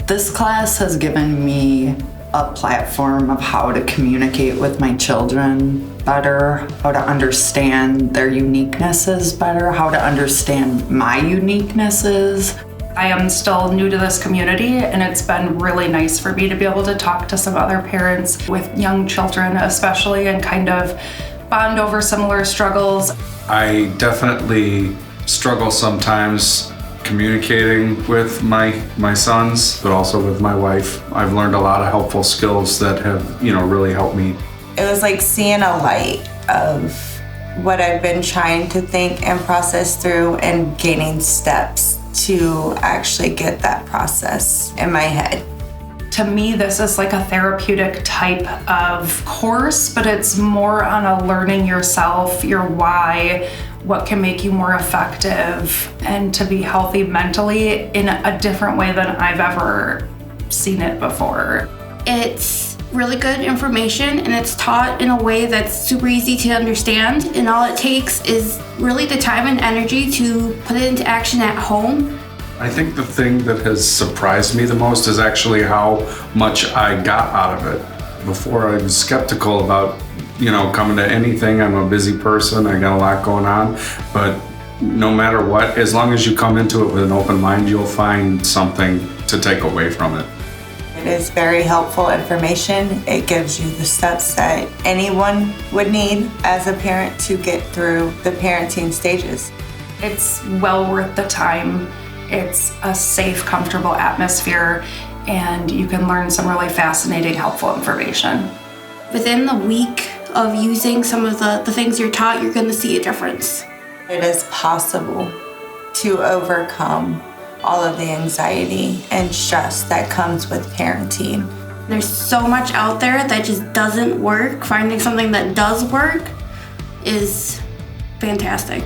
This class has given me a platform of how to communicate with my children better, how to understand their uniquenesses better, how to understand my uniquenesses. I am still new to this community, and it's been really nice for me to be able to talk to some other parents with young children especially, and kind of bond over similar struggles. I definitely struggle sometimes communicating with my sons, but also with my wife. I've learned a lot of helpful skills that have, really helped me. It was like seeing a light of what I've been trying to think and process through, and gaining steps to actually get that process in my head. To me, this is like a therapeutic type of course, but it's more on a learning yourself, your why, what can make you more effective, and to be healthy mentally in a different way than I've ever seen it before. It's really good information, and it's taught in a way that's super easy to understand, and all it takes is really the time and energy to put it into action at home. I think the thing that has surprised me the most is actually how much I got out of it. Before, I was skeptical about, coming to anything. I'm a busy person, I got a lot going on, but no matter what, as long as you come into it with an open mind, you'll find something to take away from it. It is very helpful information. It gives you the steps that anyone would need as a parent to get through the parenting stages. It's well worth the time. It's a safe, comfortable atmosphere, and you can learn some really fascinating, helpful information. Within the week of using some of the things you're taught, you're going to see a difference. It is possible to overcome all of the anxiety and stress that comes with parenting. There's so much out there that just doesn't work. Finding something that does work is fantastic.